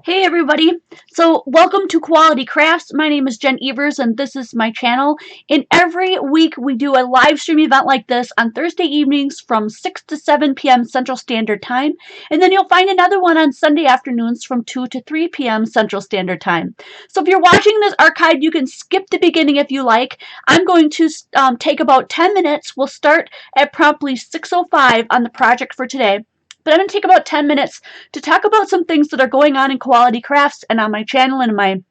Hey everybody! So welcome to Quality Crafts. My name is Jen Evers and this is my channel. And every week we do a live stream event like this on Thursday evenings from 6 to 7 p.m. Central Standard Time. And then you'll find another one on Sunday afternoons from 2 to 3 p.m. Central Standard Time. So if you're watching this archive, you can skip the beginning if you like. I'm going to take about 10 minutes. We'll start at promptly 6:05 on the project for today. But I'm going to take about 10 minutes to talk about some things that are going on in Quality Crafts and on my channel and in my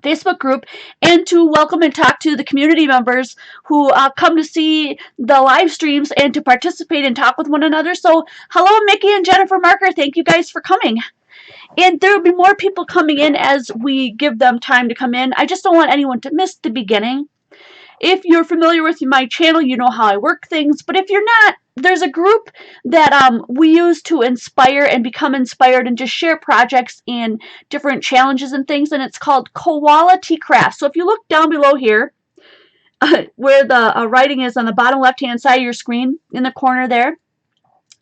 Facebook group, and to welcome and talk to the community members who come to see the live streams and to participate and talk with one another. So hello, Mickey and Jennifer Marker. Thank you guys for coming. And there will be more people coming in as we give them time to come in. I just don't want anyone to miss the beginning. If you're familiar with my channel, you know how I work things, but if you're not, there's a group that we use to inspire and become inspired and just share projects and different challenges and things, and it's called Quality Crafts. So if you look down below here, where the writing is on the bottom left-hand side of your screen, in the corner there,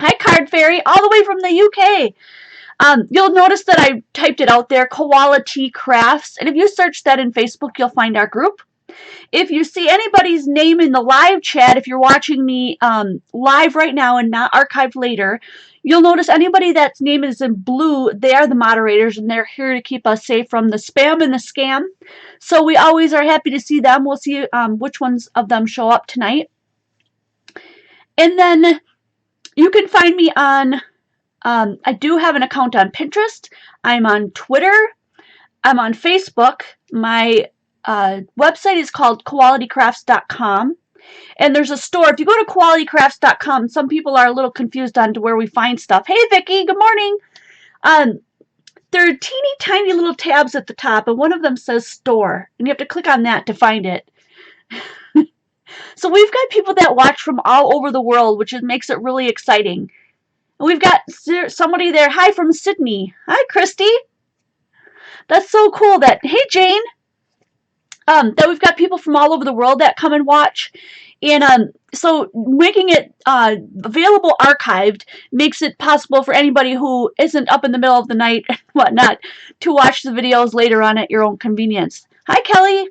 hi Card Fairy, all the way from the UK. You'll notice that I typed it out there, Quality Crafts, and if you search that in Facebook, you'll find our group. If you see anybody's name in the live chat, if you're watching me live right now and not archived later, you'll notice anybody that's name is in blue, they are the moderators, and they're here to keep us safe from the spam and the scam. So we always are happy to see them. We'll see which ones of them show up tonight. And then you can find me on, I do have an account on Pinterest. I'm on Twitter. I'm on Facebook. My website is called qualitycrafts.com, and there's a store. If you go to qualitycrafts.com, some people are a little confused on to where we find stuff. Hey Vicki, good morning. There are teeny tiny little tabs at the top, and one of them says store, and you have to click on that to find it. So we've got people that watch from all over the world, which makes it really exciting. And we've got somebody there. Hi from Sydney. Hi Christy. That's so cool. Hey Jane. That we've got people from all over the world that come and watch. And so making it available archived makes it possible for anybody who isn't up in the middle of the night and whatnot to watch the videos later on at your own convenience. Hi, Kelly.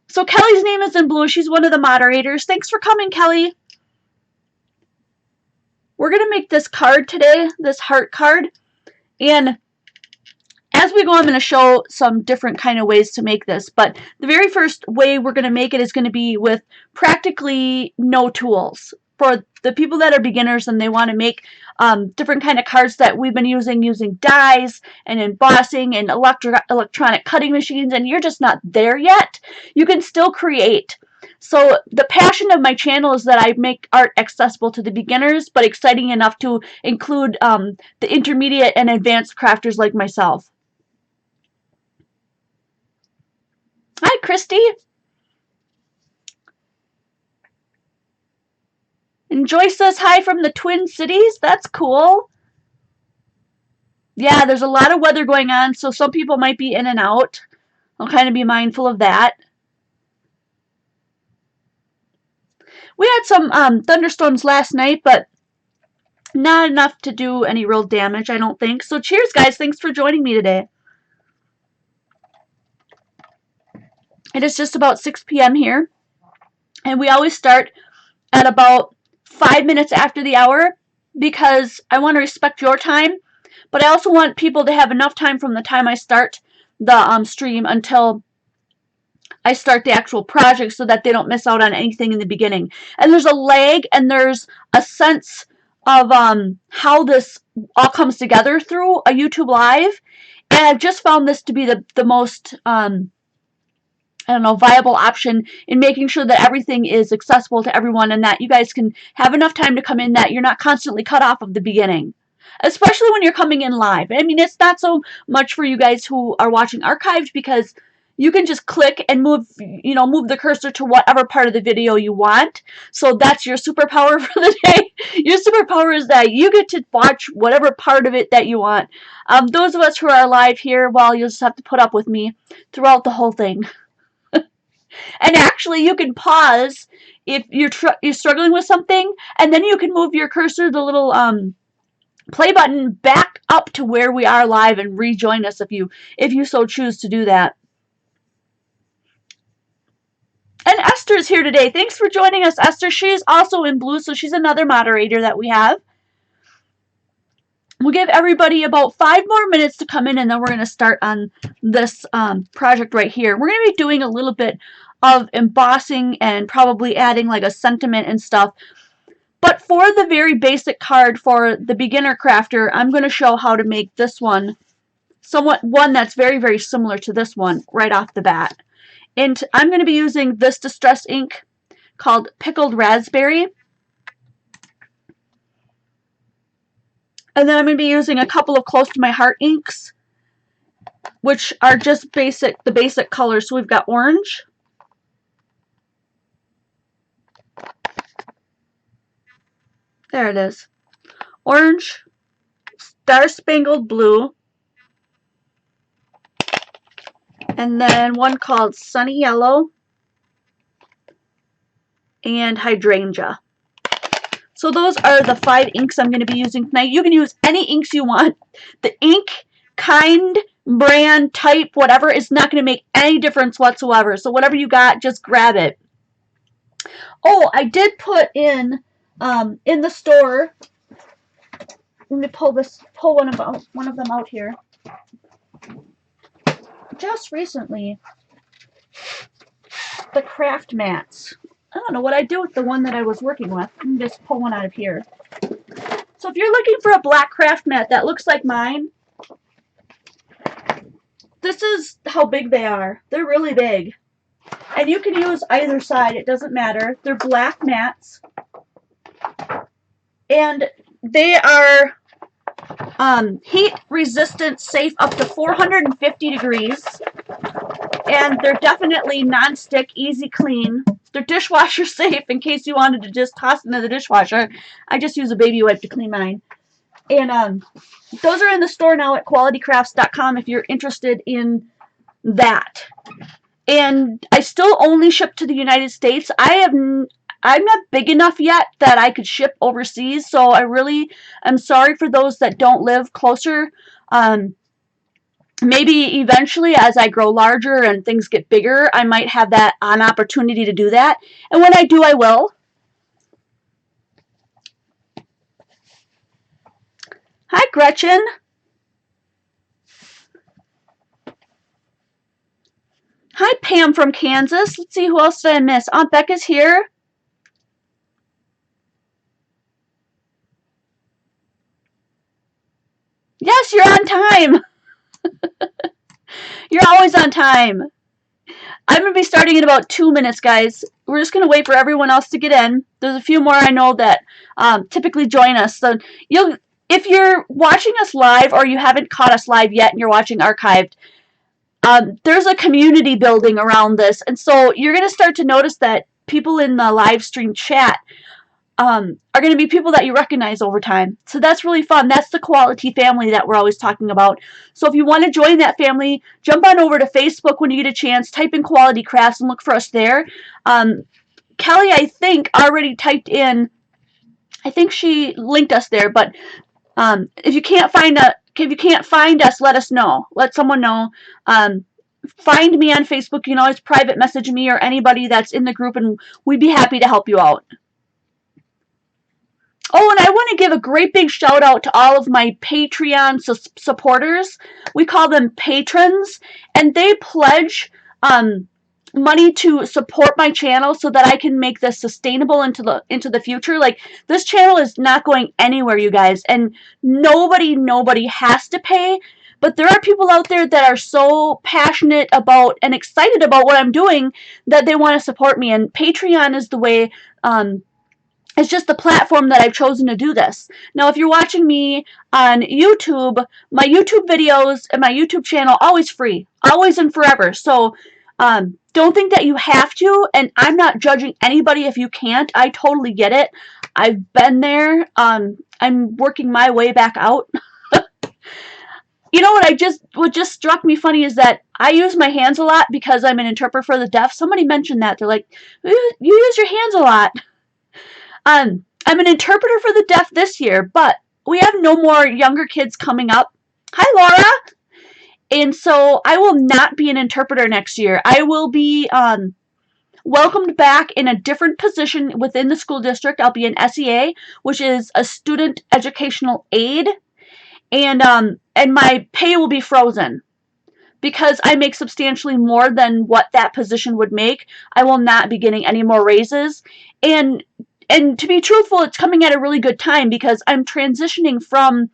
So Kelly's name is in blue. She's one of the moderators. Thanks for coming, Kelly. We're going to make this card today, this heart card. And as we go, I'm going to show some different kind of ways to make this, but the very first way we're going to make it is going to be with practically no tools. For the people that are beginners and they want to make different kind of cards that we've been using dies and embossing and electronic cutting machines, and you're just not there yet, you can still create. So the passion of my channel is that I make art accessible to the beginners, but exciting enough to include the intermediate and advanced crafters like myself. Hi, Christy. And Joyce says hi from the Twin Cities. That's cool. Yeah, there's a lot of weather going on, so some people might be in and out. I'll kind of be mindful of that. We had some thunderstorms last night, but not enough to do any real damage, I don't think. So cheers, guys. Thanks for joining me today. It is just about 6 p.m. here, and we always start at about 5 minutes after the hour because I want to respect your time, but I also want people to have enough time from the time I start the stream until I start the actual project so that they don't miss out on anything in the beginning. And there's a lag and there's a sense of how this all comes together through a YouTube Live, and I've just found this to be the most I don't know, viable option in making sure that everything is accessible to everyone and that you guys can have enough time to come in that you're not constantly cut off of the beginning. Especially when you're coming in live. I mean, it's not so much for you guys who are watching archived because you can just click and move the cursor to whatever part of the video you want. So that's your superpower for the day. Your superpower is that you get to watch whatever part of it that you want. Those of us who are live here, well, you'll just have to put up with me throughout the whole thing. And actually, you can pause if you're struggling with something, and then you can move your cursor, the little play button back up to where we are live and rejoin us if you so choose to do that. And Esther's here today. Thanks for joining us, Esther. She's also in blue, so she's another moderator that we have. We'll give everybody about 5 more minutes to come in, and then we're going to start on this project right here. We're going to be doing a little bit of embossing and probably adding like a sentiment and stuff. But for the very basic card for the beginner crafter, I'm going to show how to make this one, one that's very, very similar to this one right off the bat. And I'm going to be using this distress ink called Pickled Raspberry. And then I'm going to be using a couple of Close to My Heart inks, which are just the basic colors. So we've got orange, there it is, orange, Star Spangled Blue, and then one called Sunny Yellow, and Hydrangea. So those are the 5 inks I'm going to be using tonight. You can use any inks you want. The ink, kind, brand, type, whatever, is not going to make any difference whatsoever. So whatever you got, just grab it. Oh, I did put in the store. Let me pull one of them out here. Just recently, the craft mats. I don't know what I do with the one that I was working with. Let me just pull one out of here. So if you're looking for a black craft mat that looks like mine, this is how big they are. They're really big. And you can use either side. It doesn't matter. They're black mats. And they are heat resistant, safe up to 450 degrees. And they're definitely non-stick, easy clean. They're dishwasher safe in case you wanted to just toss them in the dishwasher. I just use a baby wipe to clean mine. And those are in the store now at qualitycrafts.com if you're interested in that. And I still only ship to the United States. I'm not big enough yet that I could ship overseas, so I really am sorry for those that don't live closer. Maybe eventually, as I grow larger and things get bigger, I might have an opportunity to do that. And when I do, I will. Hi, Gretchen. Hi, Pam from Kansas. Let's see, who else did I miss? Aunt Becca's here. Yes, you're on time. You're always on time. I'm going to be starting in about 2 minutes, guys. We're just going to wait for everyone else to get in. There's a few more I know that typically join us. So if you're watching us live or you haven't caught us live yet and you're watching archived, there's a community building around this. And so you're going to start to notice that people in the live stream chat are going to be people that you recognize over time. So that's really fun. That's the quality family that we're always talking about. So if you want to join that family, jump on over to Facebook when you get a chance, type in Quality Crafts and look for us there. Kelly, I think, already typed in, I think she linked us there, but if you can't find us, let us know. Let someone know. Find me on Facebook. You can always private message me or anybody that's in the group, and we'd be happy to help you out. Oh, and I want to give a great big shout out to all of my Patreon supporters. We call them patrons, and they pledge money to support my channel so that I can make this sustainable into the future. Like, this channel is not going anywhere, you guys, and nobody has to pay. But there are people out there that are so passionate about and excited about what I'm doing that they want to support me, and Patreon is the way. It's just the platform that I've chosen to do this. Now, if you're watching me on YouTube, my YouTube videos and my YouTube channel, always free, always and forever. So don't think that you have to, and I'm not judging anybody if you can't. I totally get it. I've been there. I'm working my way back out. You know what just struck me funny is that I use my hands a lot because I'm an interpreter for the deaf. Somebody mentioned that. They're like, you use your hands a lot. I'm an interpreter for the deaf this year, but we have no more younger kids coming up. Hi, Laura. And so I will not be an interpreter next year. I will be welcomed back in a different position within the school district. I'll be an SEA, which is a student educational aid, and my pay will be frozen because I make substantially more than what that position would make. I will not be getting any more raises, and to be truthful, it's coming at a really good time because I'm transitioning from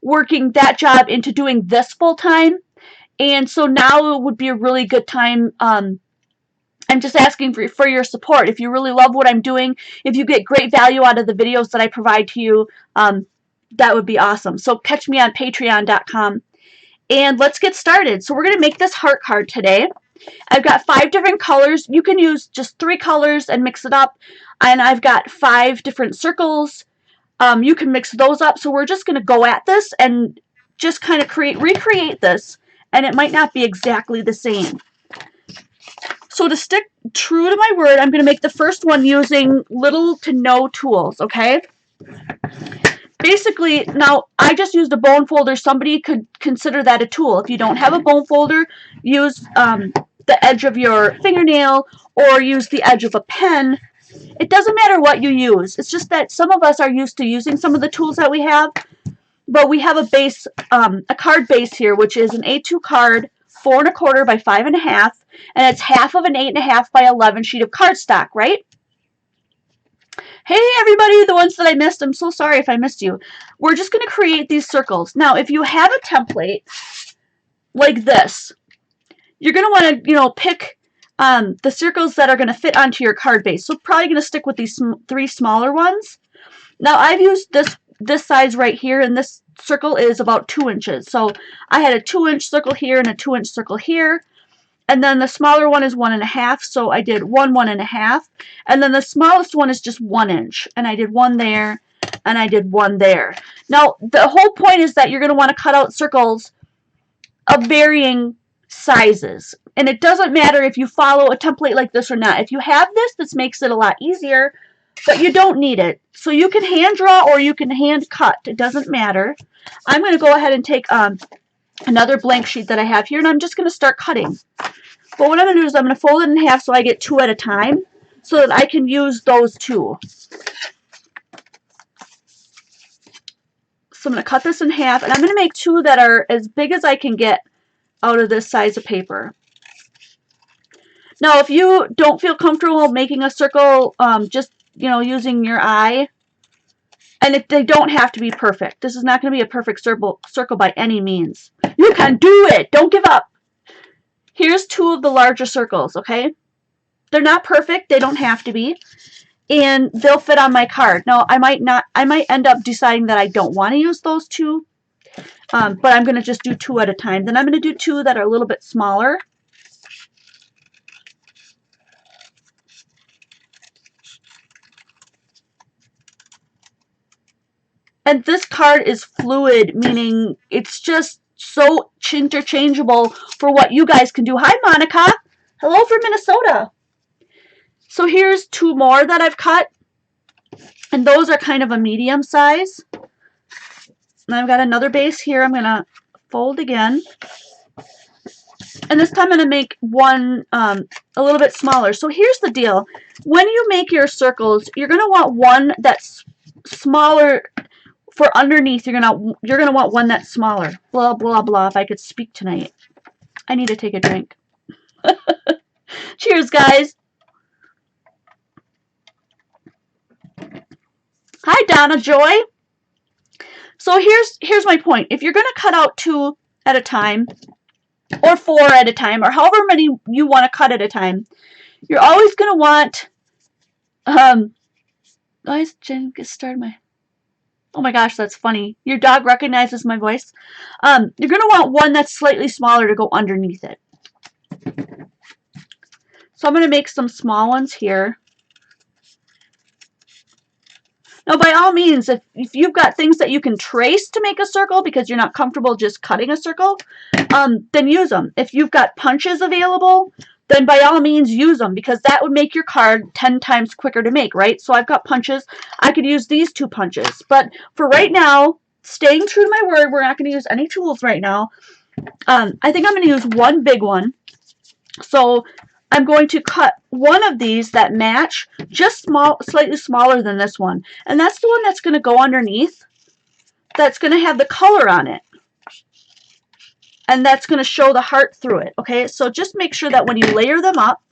working that job into doing this full time, and so now it would be a really good time. I'm just asking for your support. If you really love what I'm doing, if you get great value out of the videos that I provide to you, that would be awesome. So catch me on patreon.com. And let's get started. So we're going to make this heart card today. I've got 5 different colors. You can use just 3 colors and mix it up. And I've got 5 different circles. You can mix those up. So we're just going to go at this and just kind of recreate this. And it might not be exactly the same. So to stick true to my word, I'm going to make the first one using little to no tools, okay? Basically, now I just used a bone folder. Somebody could consider that a tool. If you don't have a bone folder, use the edge of your fingernail or use the edge of a pen. It doesn't matter what you use. It's just that some of us are used to using some of the tools that we have, but we have a base, a card base here, which is an A2 card, 4 1/4 by 5 1/2, and it's half of an 8 1/2 by 11 sheet of cardstock, right? Hey everybody, the ones that I missed, I'm so sorry if I missed you. We're just going to create these circles. Now, if you have a template like this, you're going to want to, pick the circles that are going to fit onto your card base. So probably going to stick with these 3 smaller ones. Now, I've used this size right here, and this circle is about 2 inches. So I had a 2-inch circle here and a 2-inch circle here. And then the smaller one is 1 1/2, so I did 1 1 1/2. And then the smallest one is just 1 inch. And I did 1 there, and I did 1 there. Now, the whole point is that you're going to want to cut out circles of varying sizes. And it doesn't matter if you follow a template like this or not. If you have this makes it a lot easier, but you don't need it. So you can hand draw or you can hand cut. It doesn't matter. I'm going to go ahead and take another blank sheet that I have here, and I'm just going to start cutting. But what I'm going to do is I'm going to fold it in half so I get 2 at a time so that I can use those 2. So I'm going to cut this in half, and I'm going to make 2 that are as big as I can get out of this size of paper. Now, if you don't feel comfortable making a circle just, using your eye, and they don't have to be perfect. This is not going to be a perfect circle by any means. You can do it! Don't give up! Here's 2 of the larger circles, okay? They're not perfect. They don't have to be. And they'll fit on my card. Now, I might end up deciding that I don't want to use those 2. But I'm going to just do 2 at a time. Then I'm going to do 2 that are a little bit smaller. And this card is fluid, meaning it's just so interchangeable for what you guys can do. Hi, Monica. Hello from Minnesota. So here's 2 more that I've cut. And those are kind of a medium size. And I've got another base here. I'm going to fold again. And this time I'm going to make one a little bit smaller. So here's the deal. When you make your circles, you're going to want one that's smaller. For underneath, you're gonna want one that's smaller. Blah blah blah. If I could speak tonight, I need to take a drink. Cheers, guys. Hi, Donna Joy. So here's my point. If you're gonna cut out 2 at a time, or 4 at a time, or however many you want to cut at a time, you're always gonna want. Guys, Jen, get started my. Oh my gosh, that's funny. Your dog recognizes my voice. You're going to want one that's slightly smaller to go underneath it. So I'm going to make some small ones here. Now, by all means, if you've got things that you can trace to make a circle because you're not comfortable just cutting a circle, then use them. If you've got punches available, then by all means use them because that would make your card 10 times quicker to make, right? So I've got punches. I could use these 2 punches. But for right now, staying true to my word, we're not going to use any tools right now. I think I'm going to use one big one. So I'm going to cut one of these that match, just slightly smaller than this one. And that's the one that's going to go underneath. That's going to have the color on it. And that's going to show the heart through it. Okay, so just make sure that when you layer them up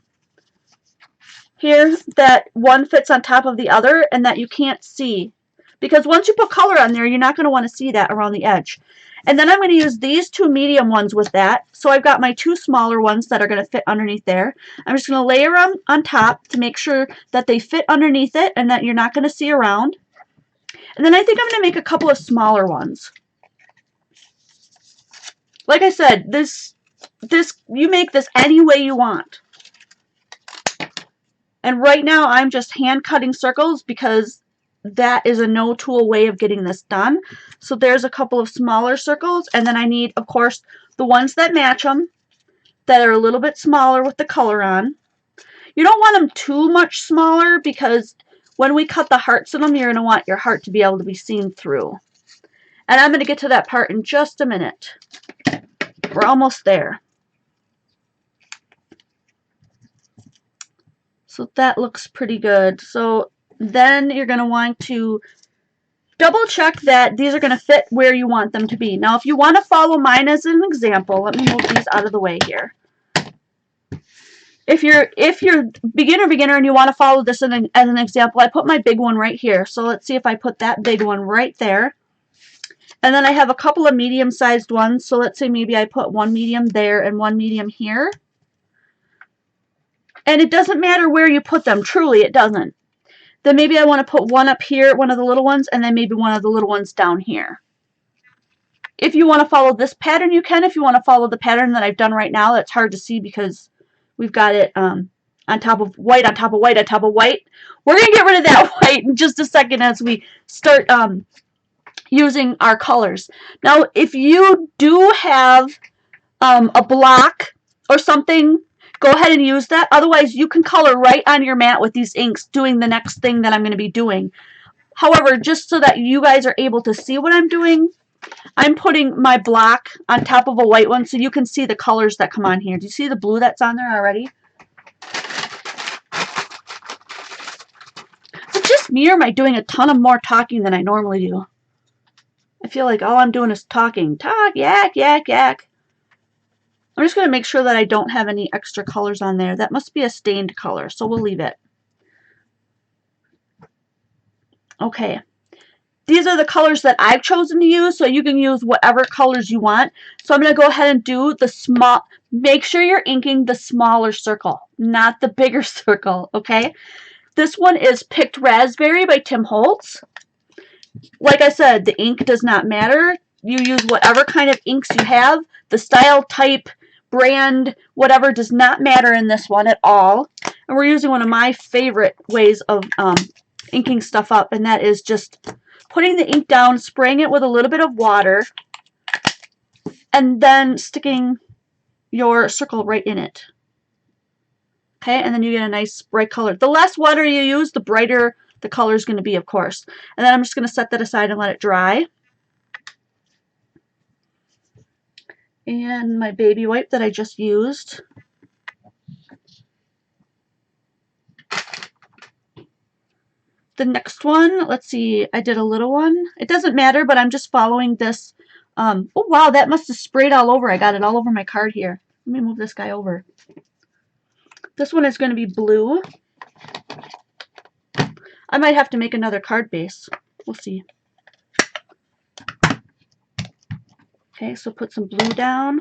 here, that one fits on top of the other and that you can't see. Because once you put color on there, you're not going to want to see that around the edge. And then I'm going to use these two medium ones with that. So I've got my two smaller ones that are going to fit underneath there. I'm just going to layer them on top to make sure that they fit underneath it and that you're not going to see around. And then I think I'm going to make a couple of smaller ones. Like I said, you make this any way you want. And right now I'm just hand cutting circles because that is a no tool way of getting this done. So there's a couple of smaller circles, and then I need, of course, the ones that match them, that are a little bit smaller with the color on. You don't want them too much smaller because when we cut the hearts in them, you're going to want your heart to be able to be seen through. And I'm going to get to that part in just a minute. We're almost there. So that looks pretty good. So then you're going to want to double check that these are going to fit where you want them to be. Now, if you want to follow mine as an example, let me move these out of the way here. If you're beginner and you want to follow this as an example, I put my big one right here. So let's see if I put that big one right there. And then I have a couple of medium-sized ones. So let's say maybe I put one medium there and one medium here. And it doesn't matter where you put them. Truly, it doesn't. Then maybe I want to put one up here, one of the little ones, and then maybe one of the little ones down here. If you want to follow this pattern, you can. If you want to follow the pattern that I've done right now, that's hard to see because we've got it on top of white, on top of white, on top of white. We're going to get rid of that white in just a second as we start using our colors. Now, if you do have a block or something, go ahead and use that. Otherwise, you can color right on your mat with these inks doing the next thing that I'm going to be doing. However, just so that you guys are able to see what I'm doing, I'm putting my block on top of a white one so you can see the colors that come on here. Do you see the blue that's on there already? Is it just me, or am I doing a ton of more talking than I normally do? I feel like all I'm doing is talking. Talk, yak, yak, yak. I'm just going to make sure that I don't have any extra colors on there. That must be a stained color, so we'll leave it. Okay. These are the colors that I've chosen to use, so you can use whatever colors you want. So I'm going to go ahead and do the small, make sure you're inking the smaller circle, not the bigger circle, okay? This one is Picked Raspberry by Tim Holtz. Like I said, the ink does not matter. You use whatever kind of inks you have. The style, type, brand, whatever does not matter in this one at all. And we're using one of my favorite ways of inking stuff up, and that is just putting the ink down, spraying it with a little bit of water, and then sticking your circle right in it. Okay, and then you get a nice bright color. The less water you use, the brighter the color is going to be, of course. And then I'm just going to set that aside and let it dry. And my baby wipe that I just used. The next one, let's see, I did a little one. It doesn't matter, but I'm just following this. Oh, wow, that must have sprayed all over. I got it all over my card here. Let me move this guy over. This one is going to be blue. I might have to make another card base. We'll see. Okay, so put some blue down.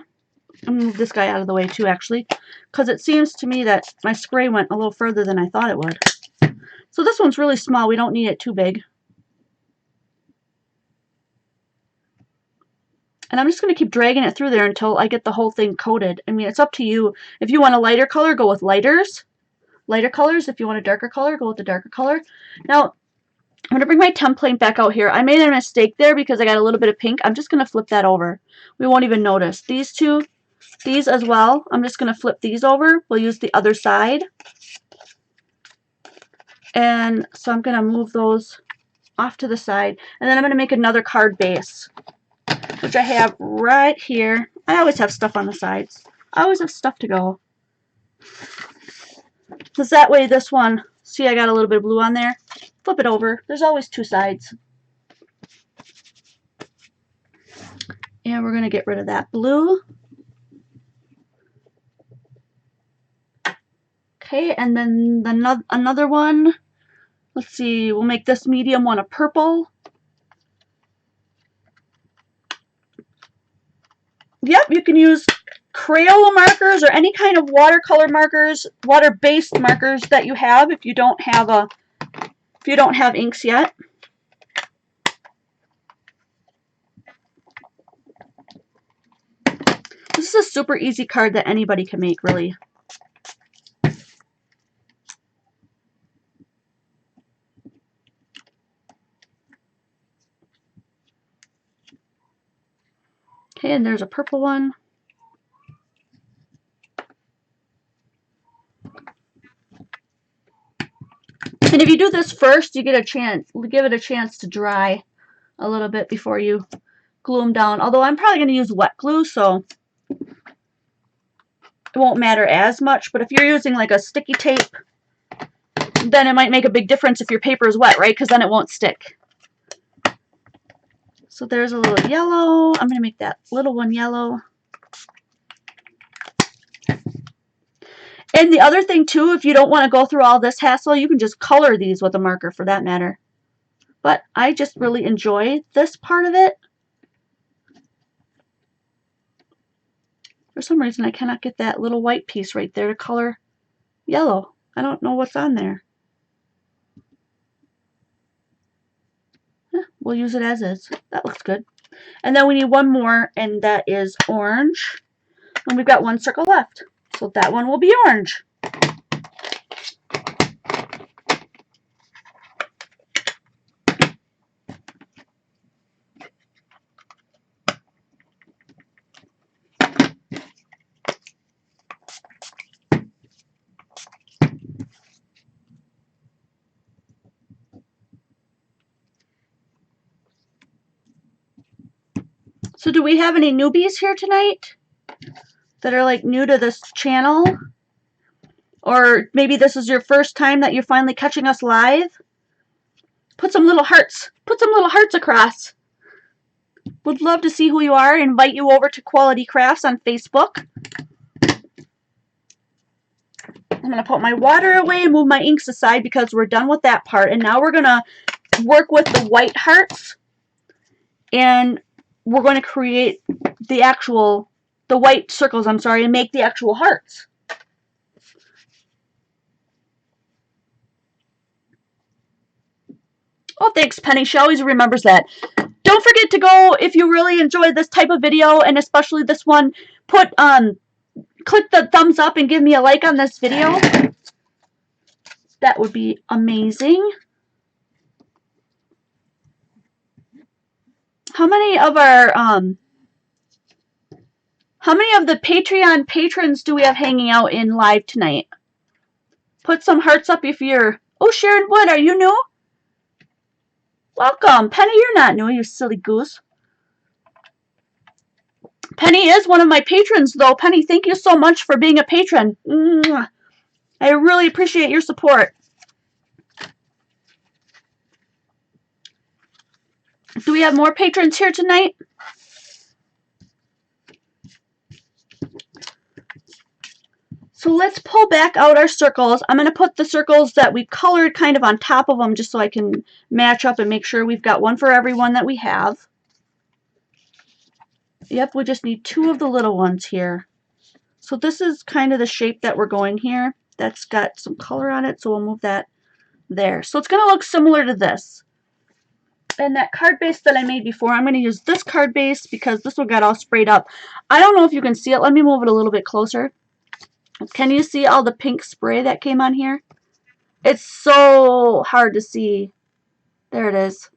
I'm going to move this guy out of the way too, actually, because it seems to me that my spray went a little further than I thought it would. So this one's really small. We don't need it too big. And I'm just going to keep dragging it through there until I get the whole thing coated. I mean, it's up to you. If you want a lighter color, go with lighter colors. If you want a darker color, go with the darker color. Now, I'm going to bring my template back out here. I made a mistake there because I got a little bit of pink. I'm just going to flip that over. We won't even notice. These two, these as well, I'm just going to flip these over. We'll use the other side. And so I'm going to move those off to the side. And then I'm going to make another card base, which I have right here. I always have stuff on the sides. I always have stuff to go. Because that way this one, see I got a little bit of blue on there. Flip it over. There's always two sides. And we're going to get rid of that blue. Okay, and then another one. Let's see, we'll make this medium one a purple. Yep, you can use Crayola markers or any kind of watercolor markers, water-based markers that you have if you don't have inks yet. This is a super easy card that anybody can make, really. Okay, and there's a purple one. And if you do this first, you get a chance, give it a chance to dry a little bit before you glue them down. Although I'm probably going to use wet glue, so it won't matter as much. But if you're using like a sticky tape, then it might make a big difference if your paper is wet, right? Because then it won't stick. So there's a little yellow. I'm going to make that little one yellow. And the other thing too, if you don't want to go through all this hassle, you can just color these with a marker for that matter. But I just really enjoy this part of it. For some reason, I cannot get that little white piece right there to color yellow. I don't know what's on there. We'll use it as is. That looks good. And then we need one more, and that is orange. And we've got one circle left. So that one will be orange. So do we have any newbies here tonight that are like new to this channel? Or maybe this is your first time that you're finally catching us live? Put some little hearts. Put some little hearts across. Would love to see who you are. Invite you over to Quality Crafts on Facebook. I'm going to put my water away and move my inks aside because we're done with that part. And now we're going to work with the white hearts. And we're going to create the white circles, I'm sorry, and make the actual hearts. Oh, thanks, Penny. She always remembers that. Don't forget to go, if you really enjoy this type of video, and especially this one, click the thumbs up and give me a like on this video. That would be amazing. How many of the Patreon patrons do we have hanging out in live tonight? Put some hearts up if you're... Oh, Sharon Wood, are you new? Welcome. Penny, you're not new, you silly goose. Penny is one of my patrons, though. Penny, thank you so much for being a patron. Mwah. I really appreciate your support. Do we have more patrons here tonight? So let's pull back out our circles. I'm going to put the circles that we colored kind of on top of them just so I can match up and make sure we've got one for every one that we have. Yep, we just need two of the little ones here. So this is kind of the shape that we're going here. That's got some color on it, so we'll move that there. So it's going to look similar to this. And that card base that I made before, I'm going to use this card base because this one got all sprayed up. I don't know if you can see it. Let me move it a little bit closer. Can you see all the pink spray that came on here? It's so hard to see. There it is.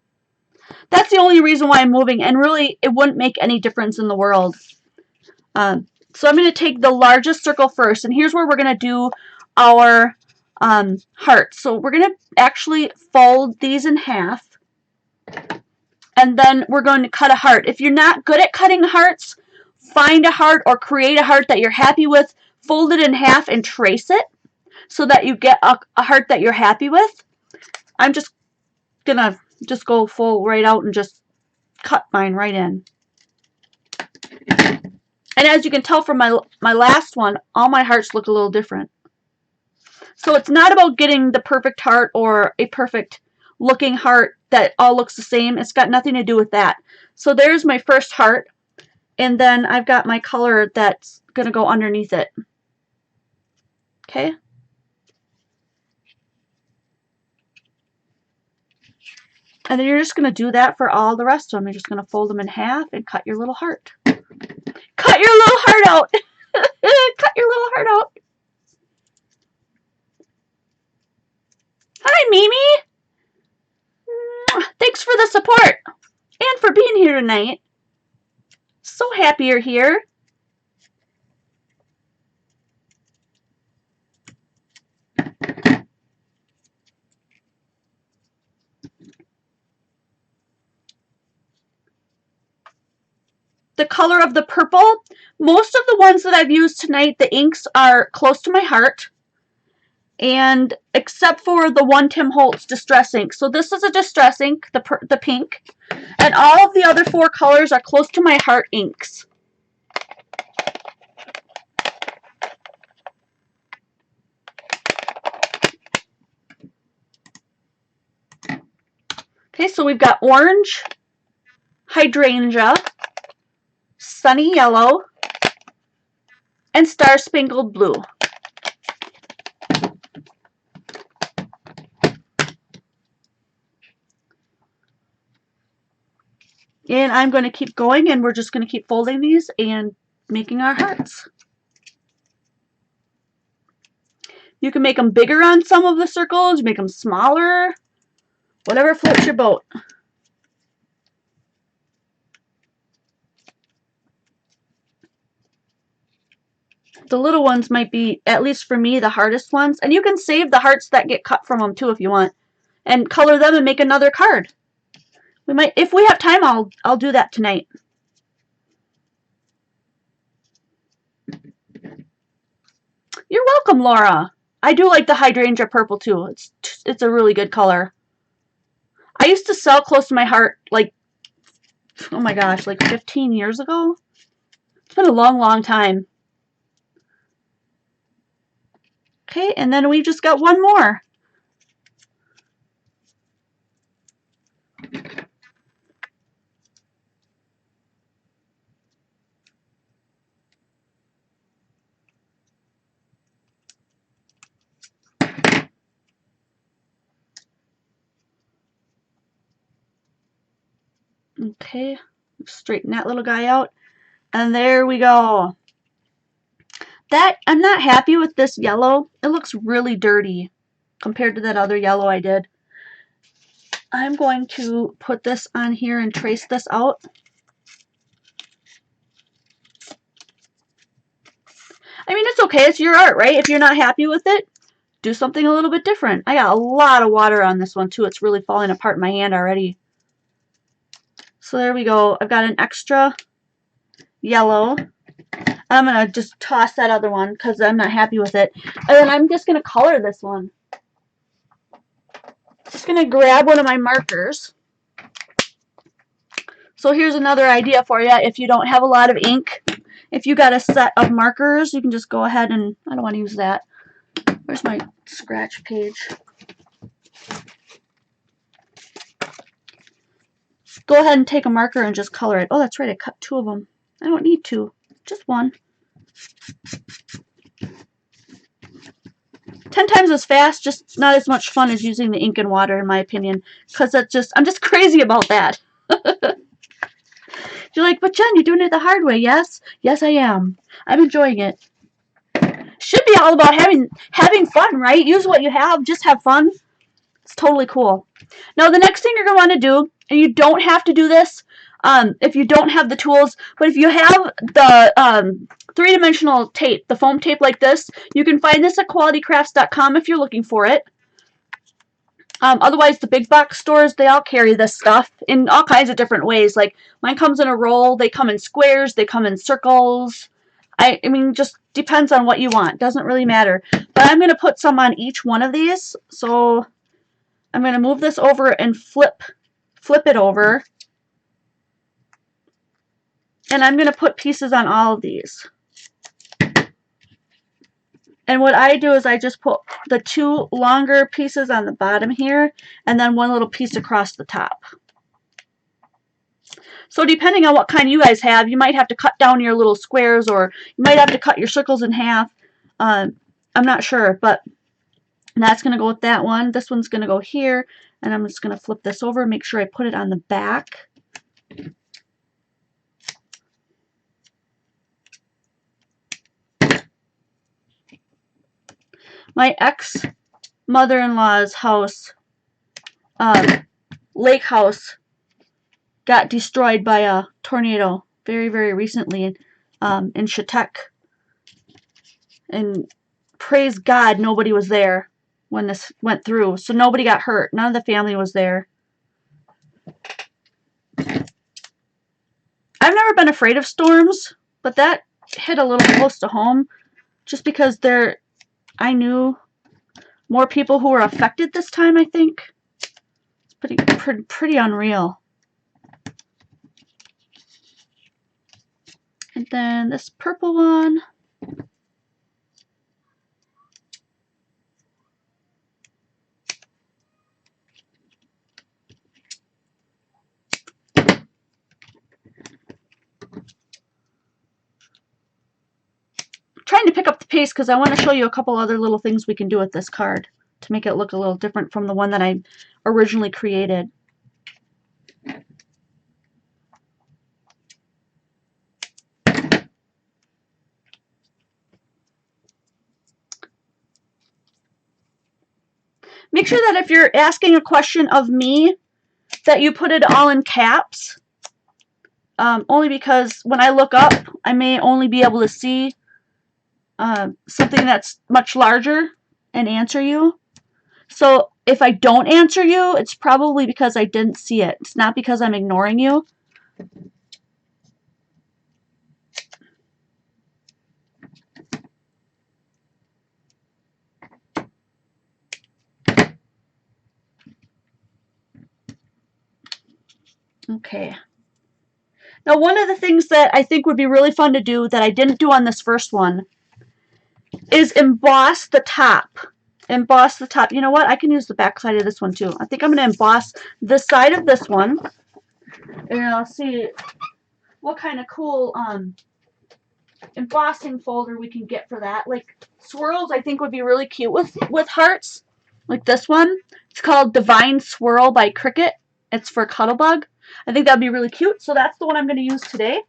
That's the only reason why I'm moving, and really it wouldn't make any difference in the world. So I'm going to take the largest circle first, and here's where we're going to do our hearts. So we're going to actually fold these in half. And then we're going to cut a heart. If you're not good at cutting hearts, find a heart or create a heart that you're happy with, fold it in half and trace it so that you get a heart that you're happy with. I'm just gonna go full right out and just cut mine right in. And as you can tell from my last one, all my hearts look a little different. So it's not about getting the perfect heart or a perfect looking heart that all looks the same. It's got nothing to do with that. So there's my first heart, and then I've got my color that's going to go underneath it. Okay? And then you're just going to do that for all the rest of them. You're just going to fold them in half and cut your little heart. Cut your little heart out! Cut your little heart out! Hi, Mimi! Thanks for the support and for being here tonight. So happy you're here. The color of the purple, most of the ones that I've used tonight, the inks are close to my heart. And except for the one Tim Holtz Distress ink. So this is a Distress ink, the pink. And all of the other 4 colors are close to my heart inks. Okay, so we've got orange, hydrangea, sunny yellow, and star spangled blue. And I'm going to keep going, and we're just going to keep folding these and making our hearts. You can make them bigger on some of the circles, make them smaller, whatever floats your boat. The little ones might be, at least for me, the hardest ones. And you can save the hearts that get cut from them too if you want, and color them and make another card. We might, if we have time, I'll do that tonight. You're welcome, Laura. I do like the hydrangea purple too. It's a really good color. I used to sell close to my heart, like, oh my gosh, like 15 years ago. It's been a long, long time. Okay, and then we've just got one more. Okay, straighten that little guy out. And there we go. That, I'm not happy with this yellow. It looks really dirty compared to that other yellow I did. I'm going to put this on here and trace this out. I mean, it's okay. It's your art, right? If you're not happy with it, do something a little bit different. I got a lot of water on this one, too. It's really falling apart in my hand already. So there we go. I've got an extra yellow. I'm going to just toss that other one because I'm not happy with it. And then I'm just going to color this one. Just going to grab one of my markers. So here's another idea for you. If you don't have a lot of ink, if you got a set of markers, you can just go ahead and, I don't want to use that. Where's my scratch page? Go ahead and take a marker and just color it. Oh, that's right. I cut 2 of them. I don't need 2. Just 1. 10 times as fast, just not as much fun as using the ink and water, in my opinion. Because I'm just crazy about that. You're like, but Jen, you're doing it the hard way. Yes? Yes, I am. I'm enjoying it. Should be all about having fun, right? Use what you have. Just have fun. It's totally cool. Now, the next thing you're going to want to do, and you don't have to do this if you don't have the tools, but if you have the 3-dimensional tape, the foam tape like this, you can find this at qualitycrafts.com if you're looking for it. Otherwise, the big box stores, they all carry this stuff in all kinds of different ways. Like, mine comes in a roll, they come in squares, they come in circles. I mean, just depends on what you want. Doesn't really matter. But I'm going to put some on each one of these. So I'm going to move this over and flip it over. And I'm going to put pieces on all of these. And what I do is I just put the two longer pieces on the bottom here, and then one little piece across the top. So depending on what kind you guys have, you might have to cut down your little squares, or you might have to cut your circles in half. I'm not sure, but that's going to go with that one. This one's going to go here, and I'm just going to flip this over, make sure I put it on the back. My ex-mother-in-law's house, lake house, got destroyed by a tornado very, very recently in Chautauqua. And praise God nobody was there when this went through. So nobody got hurt. None of the family was there. I've never been afraid of storms, but that hit a little close to home just because I knew more people who were affected this time, I think. It's pretty unreal. And then this purple one. Trying to pick up the pace because I want to show you a couple other little things we can do with this card to make it look a little different from the one that I originally created. Make sure that if you're asking a question of me, that you put it all in caps. Only because when I look up, I may only be able to see something that's much larger and answer you. So if I don't answer you, it's probably because I didn't see it. It's not because I'm ignoring you. Okay. Now, one of the things that I think would be really fun to do that I didn't do on this first one is emboss the top. Emboss the top. You know what? I can use the back side of this one too. I think I'm going to emboss the side of this one. And I'll see what kind of cool embossing folder we can get for that. Like swirls, I think would be really cute with hearts. Like this one. It's called Divine Swirl by Cricut. It's for Cuttlebug. I think that'd be really cute. So that's the one I'm going to use today.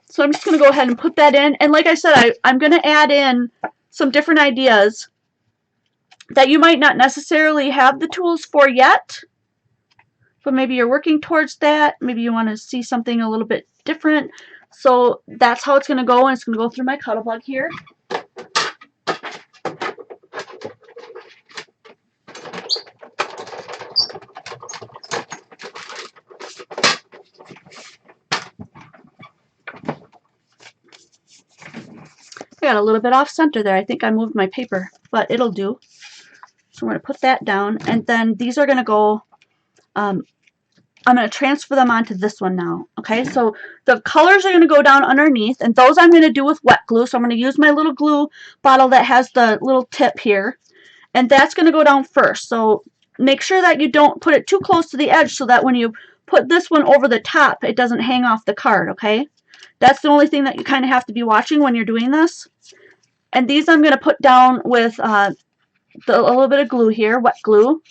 So I'm just going to go ahead and put that in. And like I said, I'm going to add in some different ideas that you might not necessarily have the tools for yet. But maybe you're working towards that. Maybe you want to see something a little bit different. So that's how it's going to go. And it's going to go through my Cuttlebug here. I got a little bit off center there. I think I moved my paper, but it'll do. So we're going to put that down. And then these are going to go, I'm going to transfer them onto this one now. Okay, so the colors are going to go down underneath, and those I'm going to do with wet glue. So I'm going to use my little glue bottle that has the little tip here, and that's going to go down first. So make sure that you don't put it too close to the edge so that when you put this one over the top, it doesn't hang off the card, okay? That's the only thing that you kind of have to be watching when you're doing this. And these I'm going to put down with a little bit of glue here, wet glue.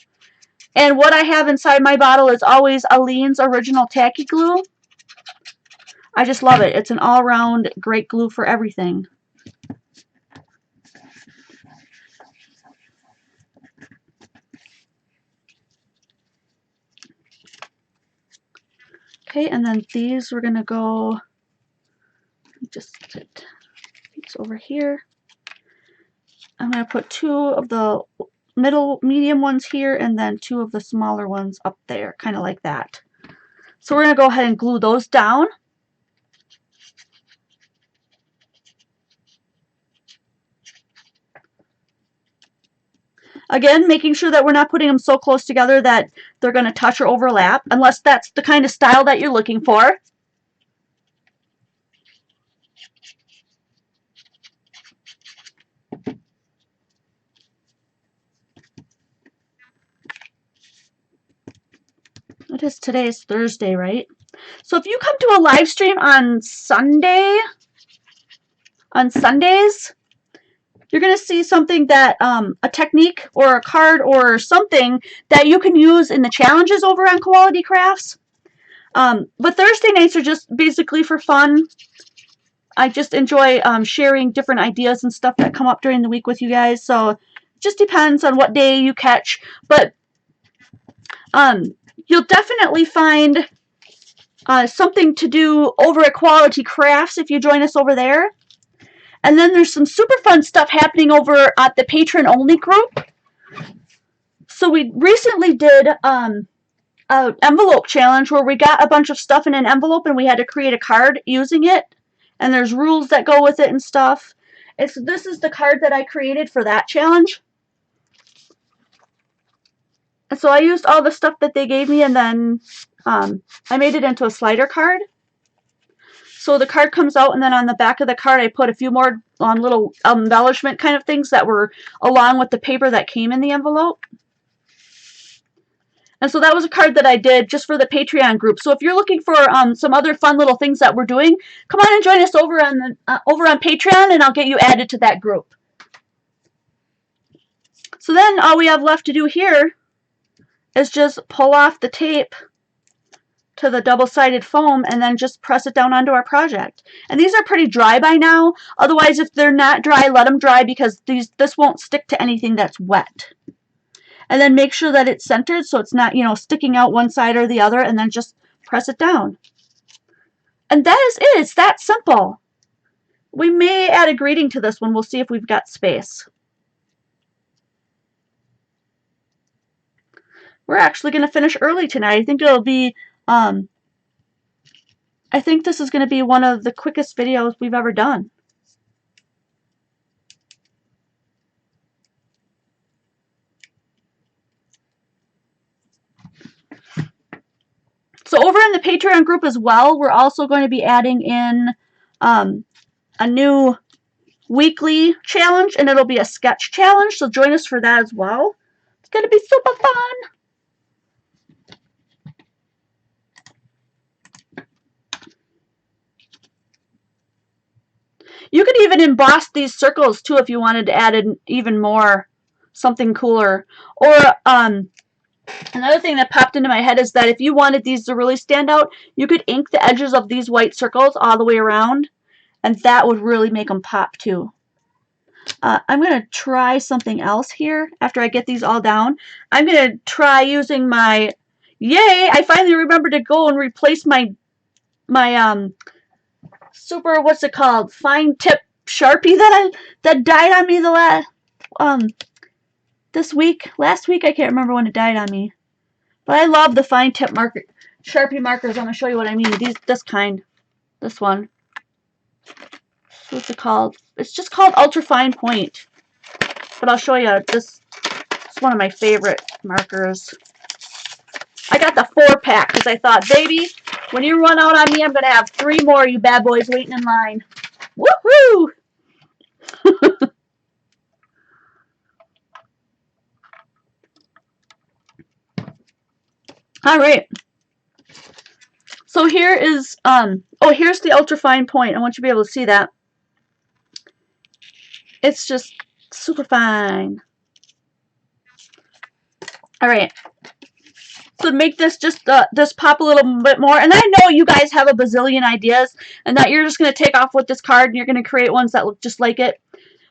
And what I have inside my bottle is always Aleene's Original Tacky Glue. I just love it. It's an all-around great glue for everything. Okay, and then these we're going to go, just put these over here. I'm going to put two of the medium ones here, and then 2 of the smaller ones up there, kind of like that. So we're going to go ahead and glue those down. Again, making sure that we're not putting them so close together that they're going to touch or overlap, unless that's the kind of style that you're looking for. It is today's Thursday, right? So if you come to a live stream on Sundays, you're going to see something that, a technique or a card or something that you can use in the challenges over on Quality Crafts. But Thursday nights are just basically for fun. I just enjoy sharing different ideas and stuff that come up during the week with you guys. So it just depends on what day you catch. But you'll definitely find something to do over at Quality Crafts if you join us over there. And then there's some super fun stuff happening over at the patron only group. So we recently did an envelope challenge where we got a bunch of stuff in an envelope and we had to create a card using it. And there's rules that go with it and stuff. This is the card that I created for that challenge. And so I used all the stuff that they gave me, and then I made it into a slider card. So the card comes out, and then on the back of the card I put a few more little embellishment kind of things that were along with the paper that came in the envelope. And so that was a card that I did just for the Patreon group. So if you're looking for some other fun little things that we're doing, come on and join us over on Patreon, and I'll get you added to that group. So then all we have left to do here is just pull off the tape to the double-sided foam and then just press it down onto our project. And these are pretty dry by now. Otherwise, if they're not dry, let them dry, because this won't stick to anything that's wet. And then make sure that it's centered so it's not, sticking out one side or the other, and then just press it down. And that is it. It's that simple. We may add a greeting to this one. We'll see if we've got space. We're actually going to finish early tonight. I think it'll be I think this is going to be one of the quickest videos we've ever done. So over in the Patreon group as well, we're also going to be adding in a new weekly challenge, and it'll be a sketch challenge. So join us for that as well. It's going to be super fun. You could even emboss these circles too if you wanted to add in even more, something cooler. Or another thing that popped into my head is that if you wanted these to really stand out, you could ink the edges of these white circles all the way around, and that would really make them pop too. I'm going to try something else here after I get these all down. I'm going to try using my, yay, I finally remembered to go and replace my super, what's it called, fine tip Sharpie that died on me this week. Last week, I can't remember when it died on me. But I love the fine tip Sharpie markers. I'm going to show you what I mean. This kind. This one. What's it called? It's just called Ultra Fine Point. But I'll show you. This is one of my favorite markers. I got the 4-pack because I thought, baby, when you run out on me, I'm going to have 3 more of you bad boys waiting in line. Woohoo! All right. So here is, here's the ultra fine point. I want you to be able to see that. It's just super fine. All right. So make this just pop a little bit more. And I know you guys have a bazillion ideas, and that you're just going to take off with this card and you're going to create ones that look just like it.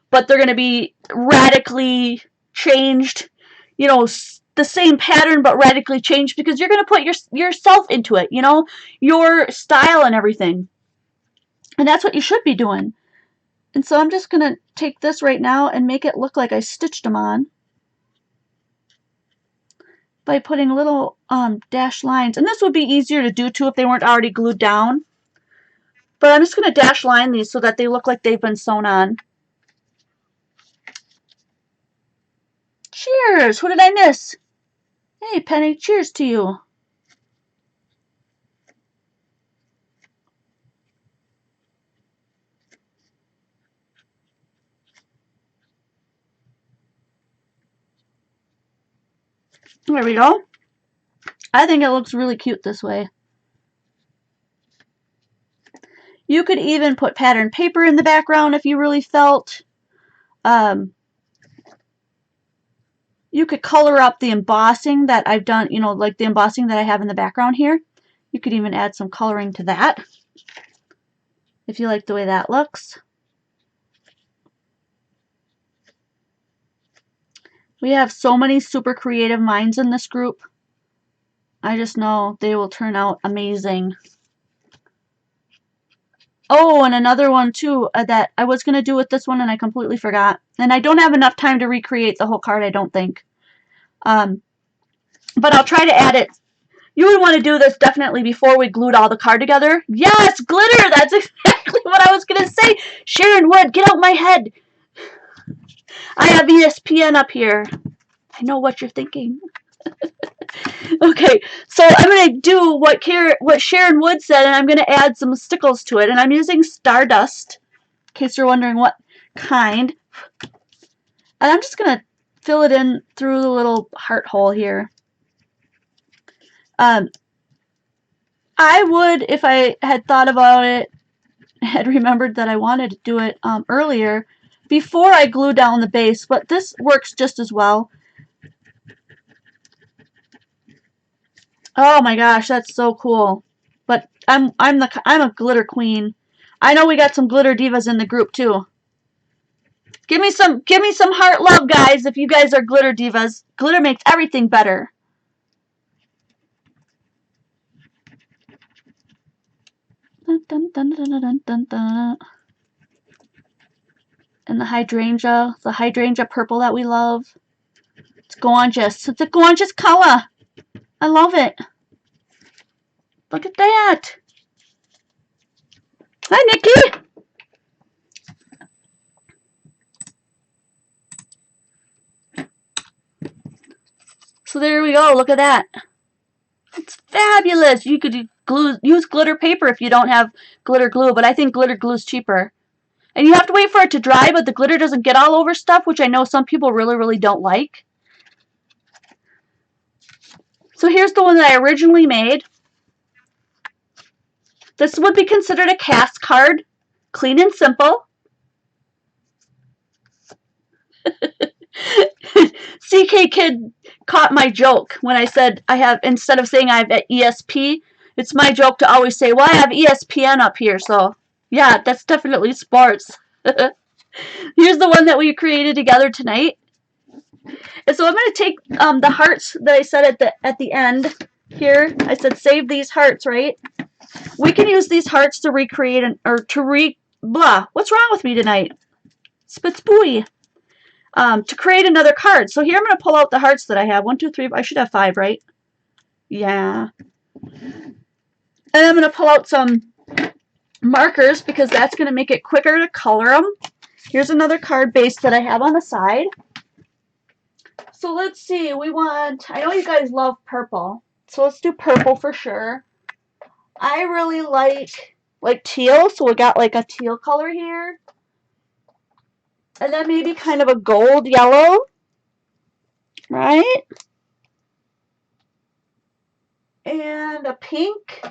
But they're going to be radically changed. You know, the same pattern but radically changed, because you're going to put yourself into it, your style and everything. And that's what you should be doing. And so I'm just going to take this right now and make it look like I stitched them on. by putting little dash lines. And this would be easier to do too if they weren't already glued down. But I'm just going to dash line these so that they look like they've been sewn on. Cheers! Who did I miss? Hey, Penny, cheers to you. There we go. I think it looks really cute this way. You could even put pattern paper in the background if you really felt. You could color up the embossing that I've done, you know, like the embossing that I have in the background here. You could even add some coloring to that if you like the way that looks. We have so many super creative minds in this group. I just know they will turn out amazing. Oh, and another one too that I was going to do with this one and I completely forgot. And I don't have enough time to recreate the whole card, I don't think. But I'll try to add it. You would want to do this definitely before we glued all the card together. Yes, glitter! That's exactly what I was going to say. Sharon Wood, get out my head. I have ESPN up here. I know what you're thinking. Okay, so I'm going to do what Sharon Wood said, and I'm going to add some stickles to it. And I'm using Stardust, in case you're wondering what kind. And I'm just going to fill it in through the little heart hole here. I would, if I had thought about it, had remembered that I wanted to do it earlier, before I glue down the base, but this works just as well. Oh my gosh, that's so cool. But I'm a glitter queen. I know we got some glitter divas in the group too. Give me some heart love, guys, if you guys are glitter divas. Glitter makes everything better. Dun, dun, dun, dun, dun, dun, dun. And the hydrangea purple that we love. It's gorgeous. It's a gorgeous color. I love it. Look at that. Hi, Nikki. So there we go. Look at that. It's fabulous. You could use glitter paper if you don't have glitter glue, but I think glitter glue is cheaper. And you have to wait for it to dry, but the glitter doesn't get all over stuff, which I know some people really, really don't like. So here's the one that I originally made. This would be considered a cast card. Clean and simple. CK Kid caught my joke when I said I have, instead of saying I have ESP, it's my joke to always say, well, I have ESPN up here. So yeah, that's definitely sports. Here's the one that we created together tonight. And so I'm going to take the hearts that I said at the end here. I said save these hearts, right? We can use these hearts to recreate what's wrong with me tonight? Spitzbooey. To create another card. So here I'm going to pull out the hearts that I have. 1, 2, 3. I should have 5, right? Yeah. And I'm going to pull out some markers because that's going to make it quicker to color them. Here's another card base that I have on the side. So let's see. I know you guys love purple. So let's do purple for sure. I really like teal. So we got like a teal color here. And then maybe kind of a gold yellow. Right? And a pink.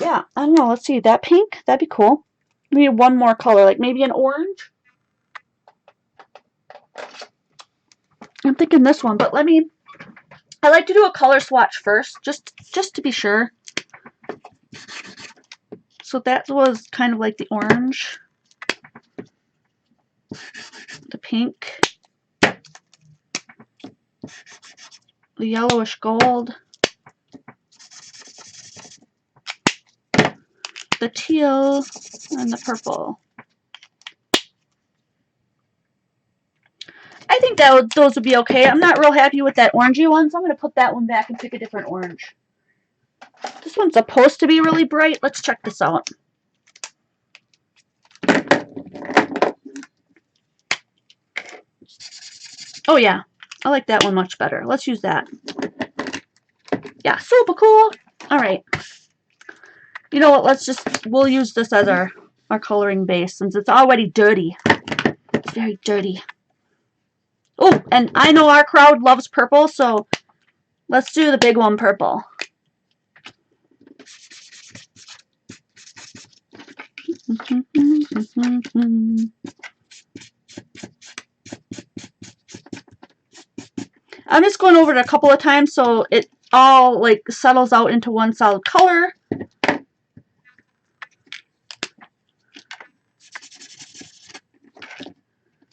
Yeah, I don't know. Let's see. That pink, that'd be cool. We need one more color, like maybe an orange. I'm thinking this one, but I like to do a color swatch first, just to be sure. So that was kind of like the orange, the pink, the yellowish gold, the teal, and the purple. I I think that those would be okay. I'm not real happy with that orangey one, so I'm going to put that one back and pick a different orange. This one's supposed to be really bright. Let's check this out. Oh yeah, I like that one much better. Let's use that. Yeah, super cool. All right. You know what? We'll use this as our coloring base since it's already dirty. It's very dirty. Oh, and I know our crowd loves purple, so let's do the big one purple. I'm just going over it a couple of times so it all like settles out into one solid color.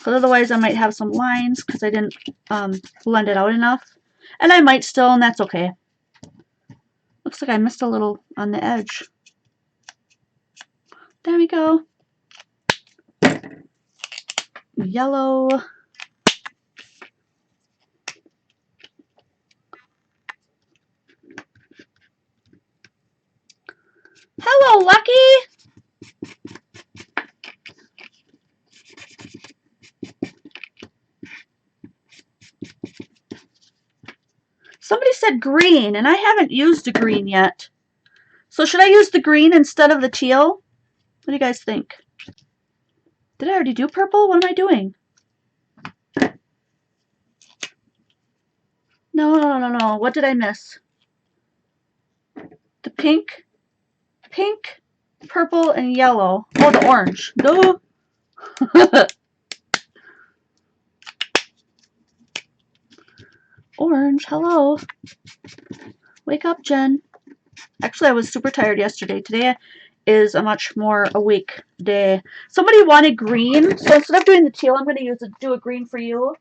But otherwise I might have some lines because I didn't blend it out enough. And I might still, and that's okay. Looks like I missed a little on the edge. There we go. Yellow. Hello, Lucky! Somebody said green, and I haven't used a green yet. So should I use the green instead of the teal? What do you guys think? Did I already do purple? What am I doing? No. What did I miss? The pink, purple, and yellow. Oh, the orange. No. Orange, hello. Wake up, Jen. Actually, I was super tired yesterday. Today is a much more awake day. Somebody wanted green, so instead of doing the teal, I'm going to do a green for you.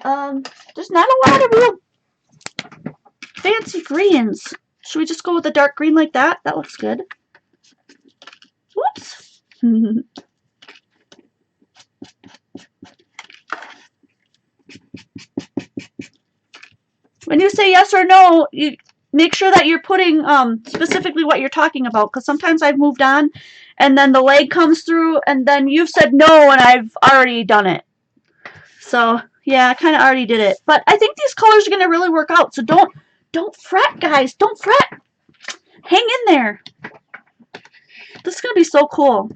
There's not a lot of real fancy greens. Should we just go with a dark green like that? That looks good. Whoops. When you say yes or no, you make sure that you're putting specifically what you're talking about, because sometimes I've moved on and then the leg comes through and then you've said no and I've already done it. So yeah, I kind of already did it. But I think these colors are going to really work out. So don't fret, guys. Don't fret. Hang in there. This is going to be so cool.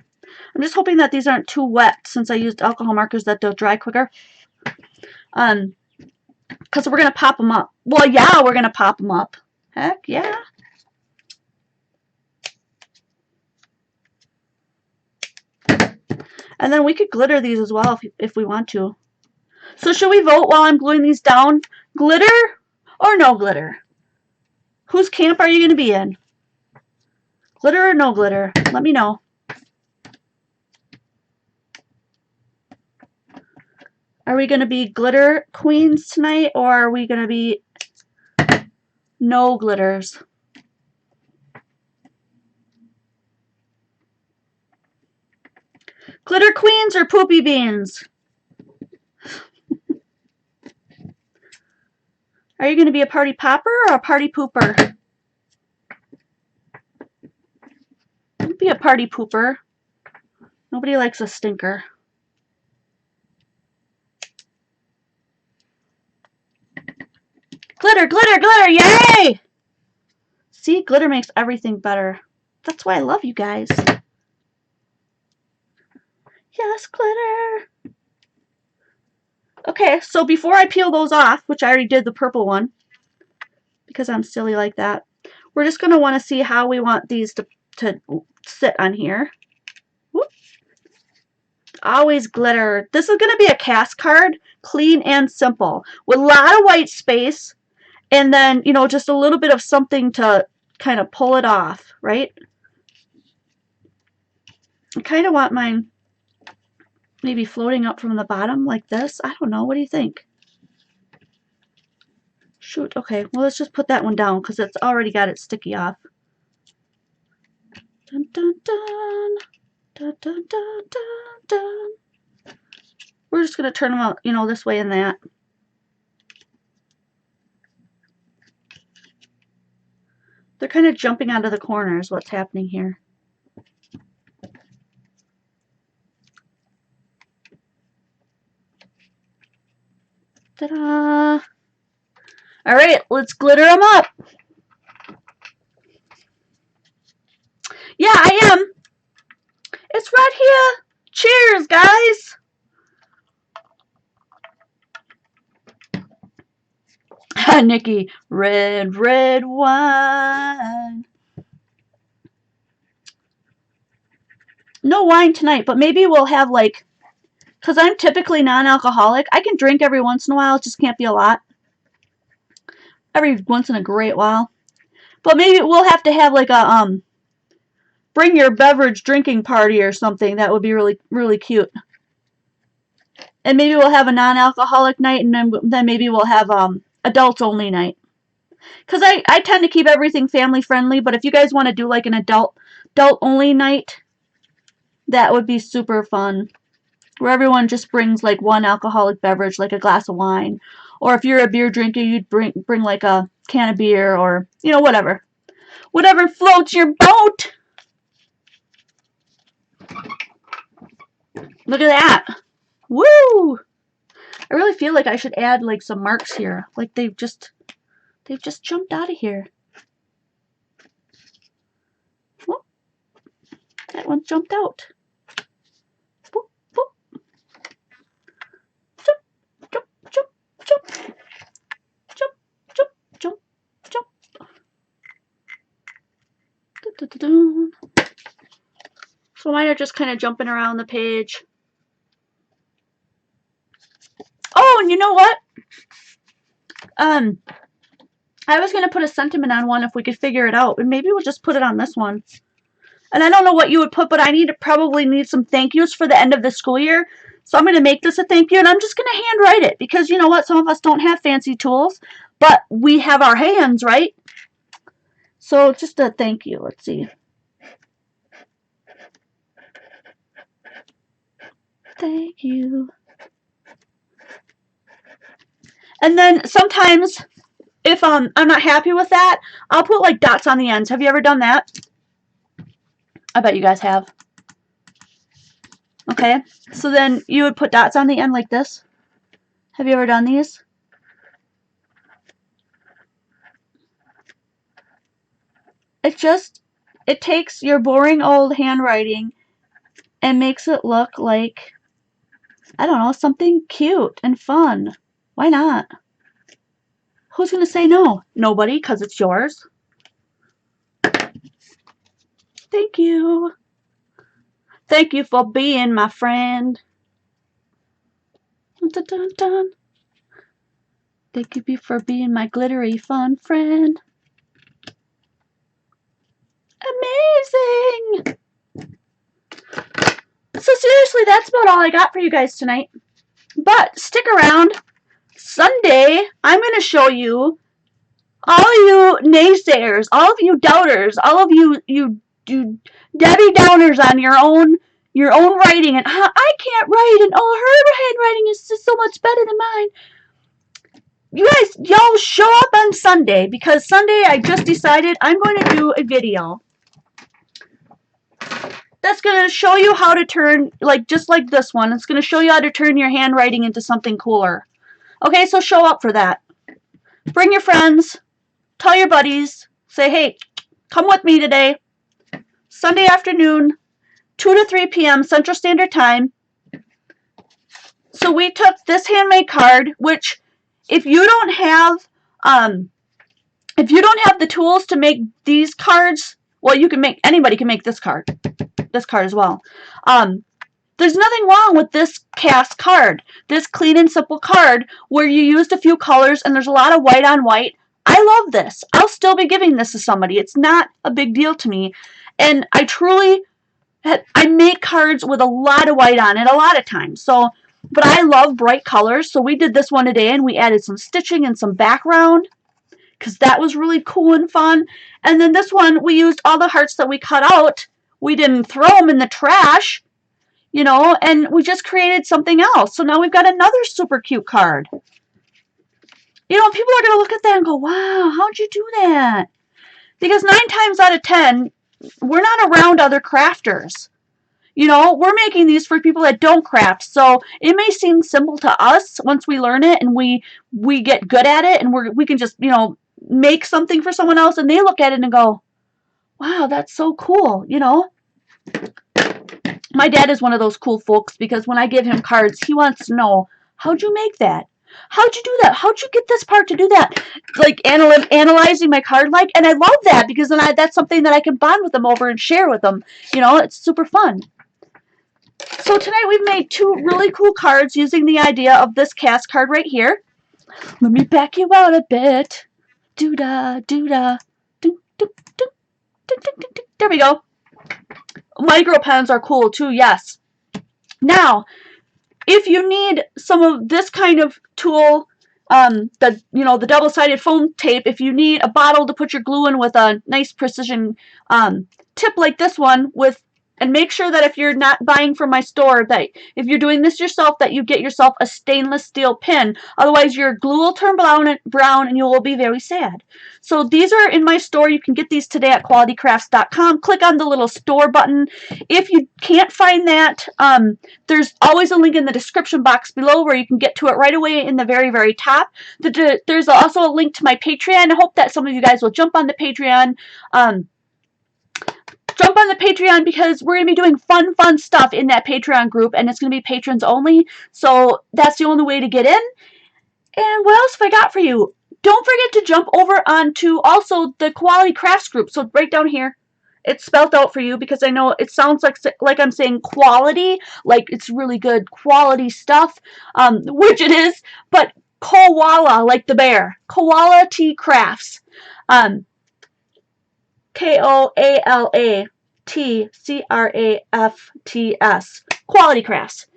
I'm just hoping that these aren't too wet since I used alcohol markers that they'll dry quicker. Because we're going to pop them up. Well, yeah, we're going to pop them up. Heck yeah. And then we could glitter these as well if we want to. So should we vote while I'm gluing these down? Glitter or no glitter? Whose camp are you going to be in? Glitter or no glitter? Let me know. Are we going to be glitter queens tonight or are we going to be no glitters? Glitter queens or poopy beans? Are you going to be a party popper or a party pooper? Don't be a party pooper. Nobody likes a stinker. Glitter, glitter, glitter, yay! See, glitter makes everything better. That's why I love you guys. Yes, glitter. Okay, so before I peel those off, which I already did the purple one, because I'm silly like that, we're just going to want to see how we want these to sit on here. Whoop. Always glitter. This is going to be a cast card, clean and simple, with a lot of white space, and then, you know, just a little bit of something to kind of pull it off, right? I kind of want mine maybe floating up from the bottom like this. I don't know. What do you think? Shoot. Okay. Well, let's just put that one down because it's already got it sticky off. Dun, dun, dun. Dun, dun, dun, dun, dun. We're just going to turn them out, you know, this way and that. They're kind of jumping out of the corners, what's happening here. Ta-da! All right, let's glitter them up. Yeah, I am. It's right here. Cheers, guys. Nikki, red, red wine. No wine tonight, but maybe we'll have like, because I'm typically non-alcoholic. I can drink every once in a while. It just can't be a lot. Every once in a great while. But maybe we'll have to have like a bring your beverage drinking party or something. That would be really, really cute. And maybe we'll have a non-alcoholic night, and then maybe we'll have adults only night. Because I tend to keep everything family friendly, but if you guys want to do like an adult only night, that would be super fun. Where everyone just brings like one alcoholic beverage, like a glass of wine. Or if you're a beer drinker, you'd bring like a can of beer, or, you know, whatever. Whatever floats your boat. Look at that. Woo! I really feel like I should add like some marks here. Like they've just jumped out of here. Whoop. That one jumped out. Whoop, whoop. Jump, jump, jump, jump. Jump, jump, jump, jump. Da, da, da, da. So mine are just kind of jumping around the page. Oh, and you know what? I was going to put a sentiment on one if we could figure it out. And maybe we'll just put it on this one. And I don't know what you would put, but I probably need some thank yous for the end of the school year. So I'm going to make this a thank you, and I'm just going to handwrite it. Because you know what? Some of us don't have fancy tools, but we have our hands, right? So just a thank you. Let's see. Thank you. And then sometimes, if I'm not happy with that, I'll put like dots on the ends. Have you ever done that? I bet you guys have. Okay, so then you would put dots on the end like this. Have you ever done these? It takes your boring old handwriting and makes it look like, I don't know, something cute and fun. Why not? Who's going to say no? Nobody, because it's yours. Thank you. Thank you for being my friend. Dun, dun, dun, dun. Thank you for being my glittery fun friend. Amazing! So seriously, that's about all I got for you guys tonight. But stick around. Sunday, I'm going to show you, all you naysayers, all of you doubters, all of you Debbie Downers on your own writing, and I can't write, and oh, her handwriting is just so much better than mine. You guys, y'all show up on Sunday, because Sunday I just decided I'm going to do a video that's going to show you how to turn, like just like this one, it's going to show you how to turn your handwriting into something cooler. Okay, so show up for that. Bring your friends, tell your buddies, say, hey, come with me today. Sunday afternoon, 2 to 3 p.m. Central Standard Time. So we took this handmade card, which if you don't have the tools to make these cards, well, anybody can make this card as well. There's nothing wrong with this cast card, this clean and simple card where you used a few colors and there's a lot of white on white. I love this. I'll still be giving this to somebody. It's not a big deal to me. And I make cards with a lot of white on it a lot of times. But I love bright colors. So we did this one today and we added some stitching and some background because that was really cool and fun. And then this one, we used all the hearts that we cut out. We didn't throw them in the trash. you know, and we just created something else. So now we've got another super cute card. You know, people are going to look at that and go, wow, how'd you do that? Because 9 times out of 10, we're not around other crafters. You know, we're making these for people that don't craft. So it may seem simple to us once we learn it and we get good at it, and we can just, you know, make something for someone else, and they look at it and go, wow, that's so cool, you know. My dad is one of those cool folks, because when I give him cards, he wants to know, how'd you make that? How'd you do that? How'd you get this part to do that? Like analyzing my card, like, and I love that, because then that's something that I can bond with them over and share with them. You know, it's super fun. So tonight we've made 2 really cool cards using the idea of this cast card right here. Let me back you out a bit. Doo-da, doo-da, doo, doo, doo, doo, doo, doo, doo. There we go. Micro pens are cool too, yes. Now, if you need some of this kind of tool, the double-sided foam tape, if you need a bottle to put your glue in with a nice precision tip like this one, and make sure that if you're not buying from my store, that if you're doing this yourself, that you get yourself a stainless steel pin. Otherwise, your glue will turn brown and you will be very sad. So these are in my store. You can get these today at qualitycrafts.com. Click on the little store button. If you can't find that, there's always a link in the description box below where you can get to it right away in the very, very top. There's also a link to my Patreon. I hope that some of you guys will jump on the Patreon. Jump on the Patreon, because we're going to be doing fun stuff in that Patreon group, and it's going to be patrons only. So that's the only way to get in. And what else have I got for you? Don't forget to jump over onto also the Quality Crafts group. So right down here, it's spelled out for you, because I know it sounds like I'm saying quality, like it's really good quality stuff, which it is, but koala, like the bear. Quality Crafts. KOALATCRAFTS. Quality Crafts.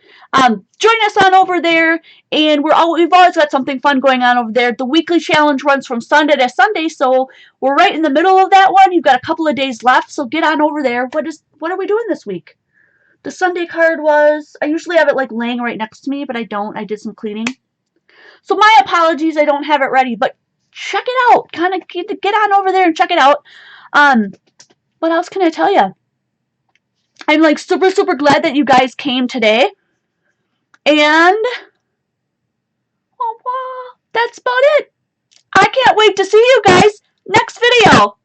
Join us on over there, and we've always got something fun going on over there. The weekly challenge runs from Sunday to Sunday, so we're right in the middle of that one. You've got a couple of days left, so get on over there. What are we doing this week? The Sunday card was, I usually have it like laying right next to me, but I don't. I did some cleaning. So my apologies, I don't have it ready, but check it out. Kind of get on over there and check it out. What else can I tell you? I'm like super glad that you guys came today. And that's about it. I can't wait to see you guys next video.